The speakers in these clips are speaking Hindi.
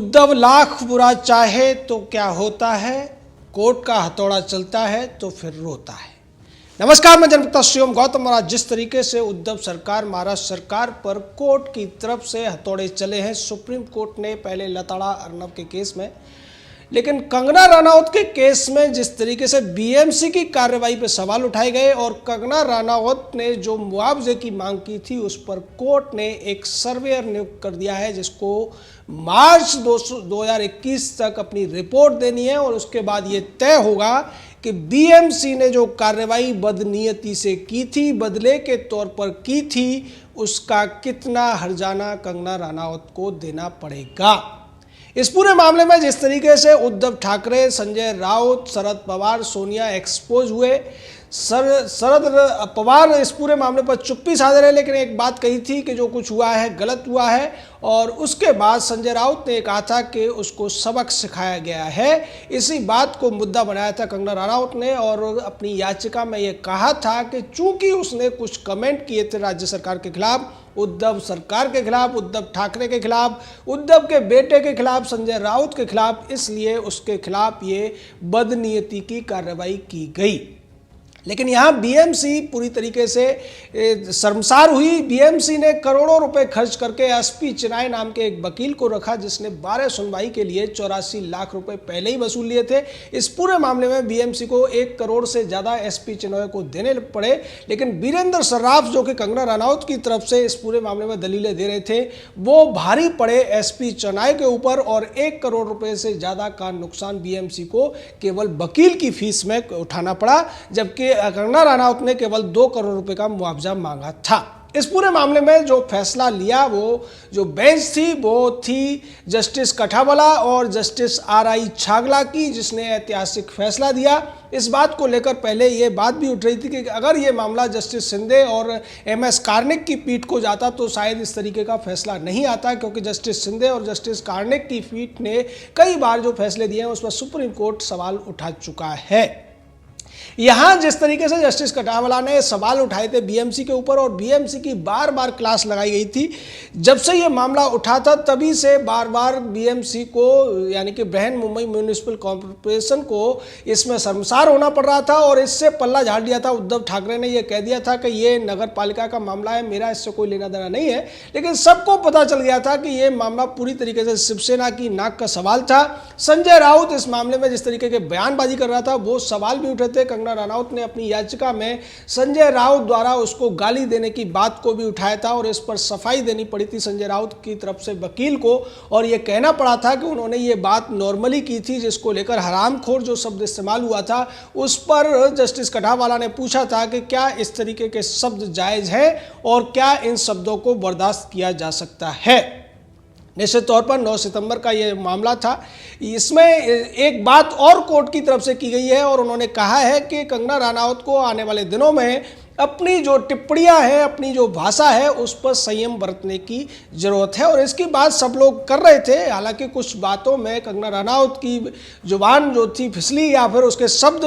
उद्धव लाख बुरा चाहे तो क्या होता है, कोर्ट का हथौड़ा चलता है तो फिर रोता है। नमस्कार, मैं जनप्रता शिवम गौतम। और आज जिस तरीके से उद्धव सरकार, महाराष्ट्र सरकार पर कोर्ट की तरफ से हथौड़े चले हैं, सुप्रीम कोर्ट ने पहले लताड़ा अर्नब के केस में, लेकिन कंगना रनौत के केस में जिस तरीके से बीएमसी की कार्रवाई पर सवाल उठाए गए और कंगना रनौत ने जो मुआवजे की मांग की थी उस पर कोर्ट ने एक सर्वेयर नियुक्त कर दिया है, जिसको मार्च 2021 तक अपनी रिपोर्ट देनी है और उसके बाद ये तय होगा कि बीएमसी ने जो कार्रवाई बदनीयती से की थी, बदले के तौर पर की थी, उसका कितना हर्जाना कंगना रनौत को देना पड़ेगा। इस पूरे मामले में जिस तरीके से उद्धव ठाकरे, संजय राउत, शरद पवार, सोनिया एक्सपोज हुए, शरद पवार इस पूरे मामले पर चुप्पी साधे रहे, लेकिन एक बात कही थी कि जो कुछ हुआ है गलत हुआ है, और उसके बाद संजय राउत ने कहा था कि उसको सबक सिखाया गया है। इसी बात को मुद्दा बनाया था कंगना रनौत ने और अपनी याचिका में ये कहा था कि चूंकि उसने कुछ कमेंट किए थे राज्य सरकार के खिलाफ, उद्धव सरकार के खिलाफ, उद्धव ठाकरे के खिलाफ, उद्धव के बेटे के खिलाफ, संजय राउत के खिलाफ, इसलिए उसके खिलाफ ये बदनीयती की कार्रवाई की गई। लेकिन यहाँ बीएमसी पूरी तरीके से शर्मसार हुई। बीएमसी ने करोड़ों रुपए खर्च करके एसपी चिनाई नाम के एक वकील को रखा, जिसने 12 सुनवाई के लिए 84 लाख रुपए पहले ही वसूल लिए थे। इस पूरे मामले में बीएमसी को 1 करोड़ से ज़्यादा एसपी चिनाई को देने पड़े, लेकिन वीरेंद्र सर्राफ जो कि कंगना रनौत की तरफ से इस पूरे मामले में दलीलें दे रहे थे, वो भारी पड़े एसपी चिनाई के ऊपर और 1 करोड़ रुपये से ज़्यादा का नुकसान बीएमसी को केवल वकील की फीस में उठाना पड़ा, जबकि कंगना रनौत ने केवल 2 करोड़ रुपए का मुआवजा मांगा था। इस पूरे मामले में जो फैसला लिया, वो जो बेंच थी वो थी जस्टिस कठावाला और जस्टिस RI छागला की, जिसने ऐतिहासिक फैसला दिया। इस बात को लेकर पहले ये बात भी उठ रही थी कि अगर ये मामला जस्टिस शिंदे और MS कार्निक की पीठ को जाता तो शायद इस तरीके का फैसला नहीं आता, क्योंकि जस्टिस शिंदे और जस्टिस कार्निक की पीठ ने कई बार जो फैसले दिए हैं उस पर सुप्रीम कोर्ट सवाल उठा चुका है। यहां जिस तरीके से जस्टिस कठावाला ने सवाल उठाए थे बीएमसी के ऊपर और बीएमसी की बार बार क्लास लगाई गई थी, जब से ये मामला उठा था तभी से बार बार बीएमसी को, यानी कि बृहन मुंबई म्यूनिसिपल कॉर्पोरेशन को इसमें शर्मसार होना पड़ रहा था और इससे पल्ला झाड़ दिया था। उद्धव ठाकरे ने यह कह दिया था कि ये नगर पालिका का मामला है, मेरा इससे कोई लेना देना नहीं है, लेकिन सबको पता चल गया था कि यह मामला पूरी तरीके से शिवसेना की नाक का सवाल था। संजय राउत इस मामले में जिस तरीके के बयानबाजी कर रहा था, वो सवाल भी उठे थे। कंगना रनौत ने अपनी याचिका में संजय राउत द्वारा उसको गाली देने की बात को भी उठाया था और इस पर सफाई देनी पड़ी थी संजय राउत की तरफ से वकील को, और यह कहना पड़ा था कि उन्होंने ये बात नॉर्मली की थी, जिसको लेकर हरामखोर जो शब्द इस्तेमाल हुआ था उस पर जस्टिस कठावाला ने पूछा था कि क्या इस तरीके के शब्द जायज हैं और क्या इन शब्दों को बर्दाश्त किया जा सकता है। निश्चित तौर पर 9 सितंबर का ये मामला था। इसमें एक बात और कोर्ट की तरफ से की गई है और उन्होंने कहा है कि कंगना रनौत को आने वाले दिनों में अपनी जो टिप्पणियां हैं, अपनी जो भाषा है, उस पर संयम बरतने की जरूरत है। और इसकी बात सब लोग कर रहे थे। हालांकि कुछ बातों में कंगना रनौत की जुबान जो थी फिसली या फिर उसके शब्द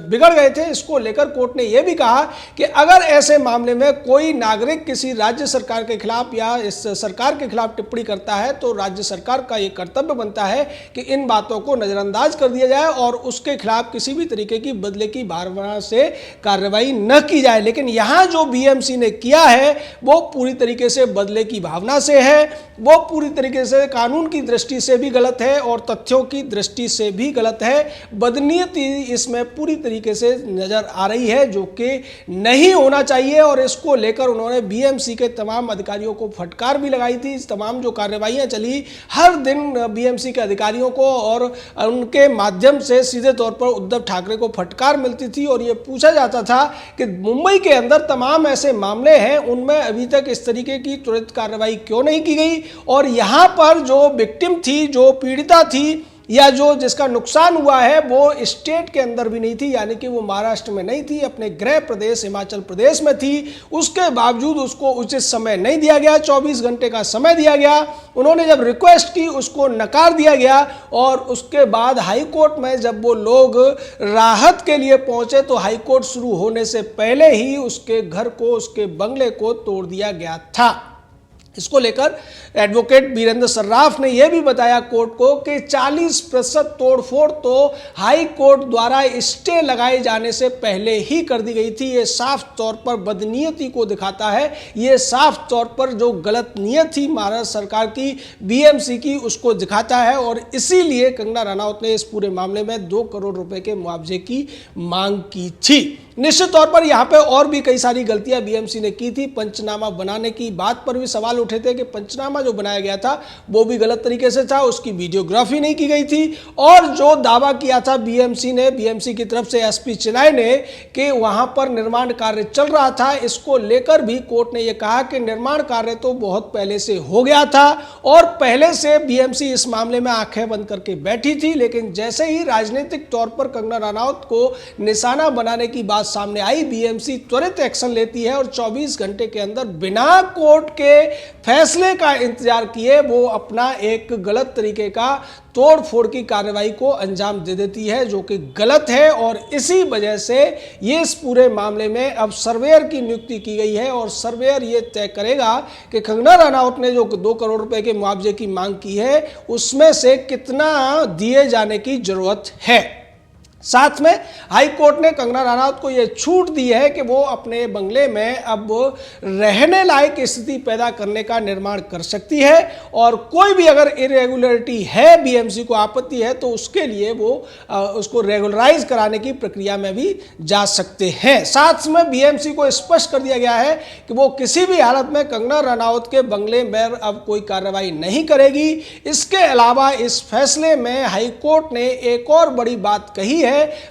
बिगड़ गए थे। इसको लेकर कोर्ट ने यह भी कहा कि अगर ऐसे मामले में कोई नागरिक किसी राज्य सरकार के खिलाफ या इस सरकार के खिलाफ टिप्पणी करता है तो राज्य सरकार का ये कर्तव्य बनता है कि इन बातों को नजरअंदाज कर दिया जाए और उसके खिलाफ किसी भी तरीके की बदले की भावना से कार्रवाई न की जाए। लेकिन यहां जो बीएमसी ने किया है वो पूरी तरीके से बदले की भावना से है, वो पूरी तरीके से कानून की दृष्टि से भी गलत है और तथ्यों की दृष्टि से भी गलत है। बदनीयती इसमें पूरी तरीके से नजर आ रही है, जो कि नहीं होना चाहिए। और इसको लेकर उन्होंने बीएमसी के तमाम अधिकारियों को फटकार भी लगाई थी। तमाम जो कार्रवाइयां चली, हर दिन बीएमसी के अधिकारियों को और उनके माध्यम से सीधे तौर पर उद्धव ठाकरे को फटकार मिलती थी और यह पूछा जाता था कि मुंबई के अंदर तमाम ऐसे मामले हैं, उनमें अभी तक इस तरीके की त्वरित कार्रवाई क्यों नहीं की गई। और यहां पर जो विक्टिम थी, जो पीड़िता थी या जो जिसका नुकसान हुआ है, वो स्टेट के अंदर भी नहीं थी, यानी कि वो महाराष्ट्र में नहीं थी, अपने गृह प्रदेश हिमाचल प्रदेश में थी। उसके बावजूद उसको उचित समय नहीं दिया गया, 24 घंटे का समय दिया गया। उन्होंने जब रिक्वेस्ट की उसको नकार दिया गया और उसके बाद हाई कोर्ट में जब वो लोग राहत के लिए पहुंचे तो हाई कोर्ट शुरू होने से पहले ही उसके घर को, उसके बंगले को तोड़ दिया गया था। इसको लेकर एडवोकेट वीरेंद्र सर्राफ ने यह भी बताया कोर्ट को कि 40% तोड़फोड़ तो हाई कोर्ट द्वारा स्टे लगाए जाने से पहले ही कर दी गई थी। ये साफ तौर पर बदनीयती को दिखाता है, ये साफ तौर पर जो गलत नीयत थी महाराष्ट्र सरकार की, बीएमसी की, उसको दिखाता है। और इसीलिए कंगना रनौत ने इस पूरे मामले में 2 करोड़ रुपए के मुआवजे की मांग की थी। निश्चित तौर पर यहाँ पे और भी कई सारी गलतियां बीएमसी ने की थी। पंचनामा बनाने की बात पर भी सवाल उठे थे कि पंचनामा जो बनाया गया था वो भी गलत तरीके से था, उसकी वीडियोग्राफी नहीं की गई थी। और जो दावा किया था बीएमसी की तरफ से एसपी चिनाई ने कि वहां पर निर्माण कार्य चल रहा था, इसको लेकर भी कोर्ट ने यह कहा कि निर्माण कार्य तो बहुत पहले से हो गया था और पहले से बीएमसी इस मामले में आंखें बंद करके बैठी थी। लेकिन जैसे ही राजनीतिक तौर पर कंगना रनौत को निशाना बनाने की बात सामने आई, बीएमसी त्वरित एक्शन लेती है और 24 घंटे के अंदर बिना कोर्ट के फैसले का इंतजार किए वो अपना एक गलत तरीके का तोड़-फोड़ की कार्रवाई को अंजाम दे देती है, जो कि गलत है। और इसी वजह से ये इस पूरे मामले में अब सर्वेयर की नियुक्ति की गई है और सर्वेयर ये तय करेगा कि कंगना रनौत ने जो 2 करोड़ रुपए के मुआवजे की मांग की है उसमें से कितना दिए जाने की जरूरत है। साथ में हाई कोर्ट ने कंगना रनौत को यह छूट दी है कि वो अपने बंगले में अब रहने लायक स्थिति पैदा करने का निर्माण कर सकती है और कोई भी अगर इरेगुलरिटी है, बीएमसी को आपत्ति है, तो उसके लिए वो उसको रेगुलराइज कराने की प्रक्रिया में भी जा सकते हैं। साथ में बीएमसी को स्पष्ट कर दिया गया है कि वो किसी भी हालत में कंगना रनौत के बंगले में अब कोई कार्रवाई नहीं करेगी। इसके अलावा इस फैसले में हाई कोर्ट ने एक और बड़ी बात कही है,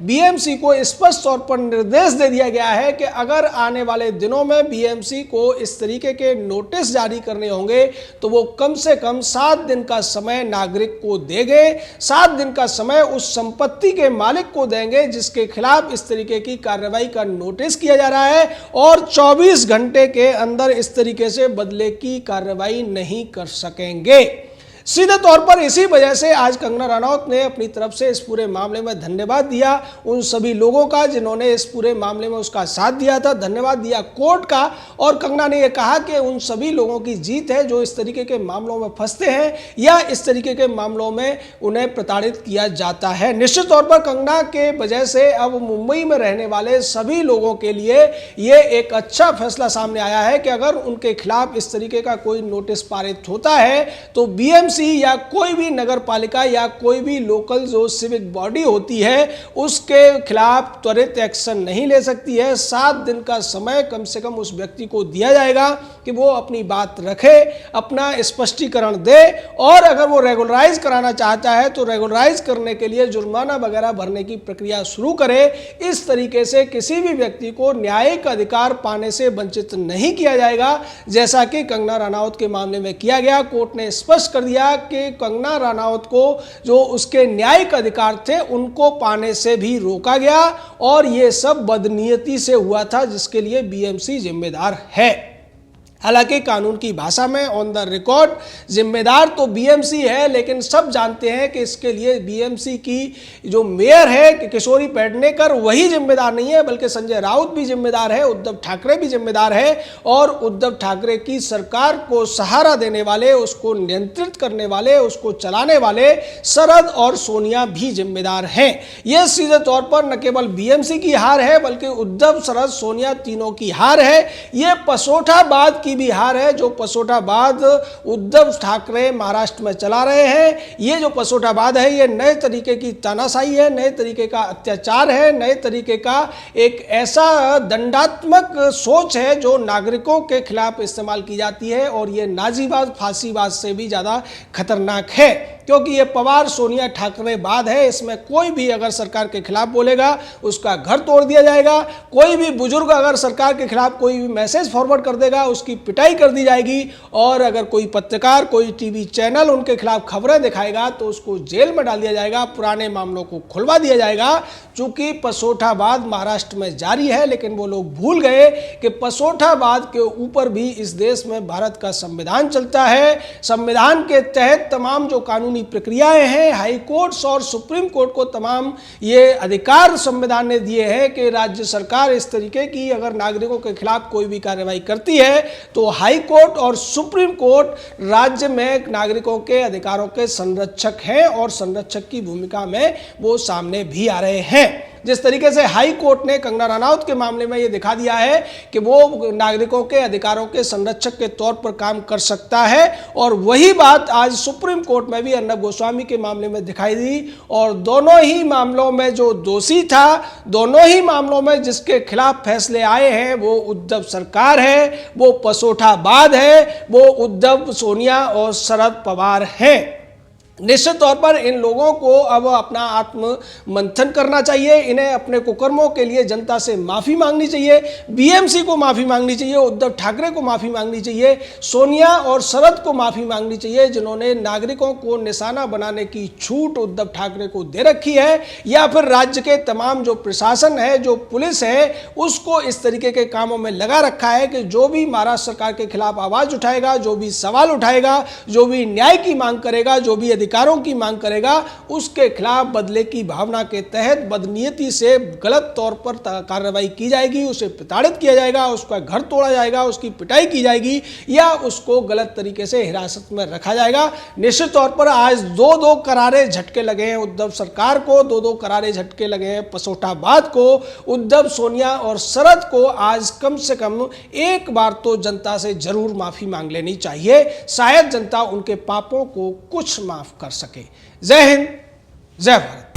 बीएमसी को स्पष्ट तौर पर निर्देश दे दिया गया है कि अगर आने वाले दिनों में बीएमसी को इस तरीके के नोटिस जारी करने होंगे तो वो कम से कम 7 दिन का समय नागरिक को देंगे, 7 दिन का समय उस संपत्ति के मालिक को देंगे जिसके खिलाफ इस तरीके की कार्रवाई का नोटिस किया जा रहा है और 24 घंटे के अंदर इस तरीके से बदले की कार्रवाई नहीं कर सकेंगे। सीधे तौर पर इसी वजह से आज कंगना रनौत ने अपनी तरफ से इस पूरे मामले में धन्यवाद दिया उन सभी लोगों का जिन्होंने इस पूरे मामले में उसका साथ दिया था, धन्यवाद दिया कोर्ट का। और कंगना ने यह कहा कि उन सभी लोगों की जीत है जो इस तरीके के मामलों में फंसते हैं या इस तरीके के मामलों में उन्हें प्रताड़ित किया जाता है। निश्चित तौर पर कंगना के वजह से अब मुंबई में रहने वाले सभी लोगों के लिए ये एक अच्छा फैसला सामने आया है कि अगर उनके खिलाफ इस तरीके का कोई नोटिस पारित होता है तो बीएमसी या कोई भी नगर पालिका या कोई भी लोकल जो सिविक बॉडी होती है उसके खिलाफ त्वरित एक्शन नहीं ले सकती है। 7 दिन का समय कम से कम उस व्यक्ति को दिया जाएगा कि वो अपनी बात रखे, अपना स्पष्टीकरण दे और अगर वो रेगुलराइज कराना चाहता है तो रेगुलराइज करने के लिए जुर्माना वगैरह भरने की प्रक्रिया शुरू करे। इस तरीके से किसी भी व्यक्ति को न्यायिक अधिकार पाने से वंचित नहीं किया जाएगा, जैसा कि कंगना रनौत के मामले में किया गया। कोर्ट ने स्पष्ट कर दिया कि कंगना रनौत को जो उसके न्यायिक अधिकार थे उनको पाने से भी रोका गया और ये सब बदनीयती से हुआ था जिसके लिए बीएमसी जिम्मेदार है। हालांकि कानून की भाषा में ऑन द रिकॉर्ड जिम्मेदार तो बीएमसी है, लेकिन सब जानते हैं कि इसके लिए बीएमसी की जो मेयर है किशोरी पेडनेकर वही जिम्मेदार नहीं है बल्कि संजय राउत भी जिम्मेदार है, उद्धव ठाकरे भी जिम्मेदार है और उद्धव ठाकरे की सरकार को सहारा देने वाले, उसको नियंत्रित करने वाले, उसको चलाने वाले शरद और सोनिया भी जिम्मेदार हैं। यह सीधे तौर पर न केवल बीएमसी की हार है बल्कि उद्धव, शरद, सोनिया तीनों की हार है। यह पसोठाबाद की भी हार है जो पसोठाबाद उद्धव ठाकरे महाराष्ट्र में चला रहे हैं। ये जो पसोठाबाद है ये नए तरीके की तानाशाही है, नए तरीके का अत्याचार है, नए तरीके का एक ऐसा दंडात्मक सोच है जो नागरिकों के खिलाफ इस्तेमाल की जाती है और ये नाजीवाद, फांसीवाद से भी ज्यादा खतरनाक है क्योंकि ये पवार सोनिया ठाकरे बाद है। इसमें कोई भी अगर सरकार के खिलाफ बोलेगा उसका घर तोड़ दिया जाएगा, कोई भी बुजुर्ग अगर सरकार के खिलाफ कोई भी मैसेज फॉरवर्ड कर देगा उसकी पिटाई कर दी जाएगी और अगर कोई पत्रकार, कोई टीवी चैनल उनके खिलाफ खबरें दिखाएगा तो उसको जेल में डाल दिया जाएगा, पुराने मामलों को खुलवा दिया जाएगा। चूंकि पसोठाबाद महाराष्ट्र में जारी है लेकिन वो लोग भूल गए कि पसोठाबाद के ऊपर भी इस देश में भारत का संविधान चलता है। संविधान के तहत तमाम जो कानूनी कानूनी प्रक्रियाएं हैं, हाई कोर्ट्स और सुप्रीम कोर्ट को तमाम ये अधिकार संविधान ने दिए हैं कि राज्य सरकार इस तरीके की अगर नागरिकों के खिलाफ कोई भी कार्रवाई करती है तो हाई कोर्ट और सुप्रीम कोर्ट राज्य में नागरिकों के अधिकारों के संरक्षक हैं और संरक्षक की भूमिका में वो सामने भी आ रहे हैं। जिस तरीके से हाई कोर्ट ने कंगना रनौत के मामले में ये दिखा दिया है कि वो नागरिकों के अधिकारों के संरक्षक के तौर पर काम कर सकता है, और वही बात आज सुप्रीम कोर्ट में भी अर्नब गोस्वामी के मामले में दिखाई दी। और दोनों ही मामलों में जो दोषी था, दोनों ही मामलों में जिसके खिलाफ फैसले आए हैं वो उद्धव सरकार है, वो पसोठाबाद है, वो उद्धव, सोनिया और शरद पवार हैं। निश्चित तौर पर इन लोगों को अब अपना आत्म मंथन करना चाहिए, इन्हें अपने कुकर्मों के लिए जनता से माफ़ी मांगनी चाहिए, बीएमसी को माफ़ी मांगनी चाहिए, उद्धव ठाकरे को माफ़ी मांगनी चाहिए, सोनिया और शरद को माफ़ी मांगनी चाहिए जिन्होंने नागरिकों को निशाना बनाने की छूट उद्धव ठाकरे को दे रखी है, या फिर राज्य के तमाम जो प्रशासन है, जो पुलिस है, उसको इस तरीके के कामों में लगा रखा है कि जो भी महाराष्ट्र सरकार के खिलाफ आवाज़ उठाएगा, जो भी सवाल उठाएगा, जो भी न्याय की मांग करेगा, जो भी अधिकारों की मांग करेगा, उसके खिलाफ बदले की भावना के तहत बदनीयती से गलत तौर पर कार्रवाई की जाएगी, उसे प्रताड़ित किया जाएगा, उसका घर तोड़ा जाएगा, उसकी पिटाई की जाएगी या उसको गलत तरीके से हिरासत में रखा जाएगा। निश्चित तौर पर आज दो करारे झटके लगे हैं उद्धव सरकार को, दो करारे झटके लगे हैं पसोठाबाद को, उद्धव, सोनिया और शरद को आज कम से कम एक बार तो जनता से जरूर माफी मांग लेनी चाहिए, शायद जनता उनके पापों को कुछ माफ कर सके। जय हिंद, जय भारत।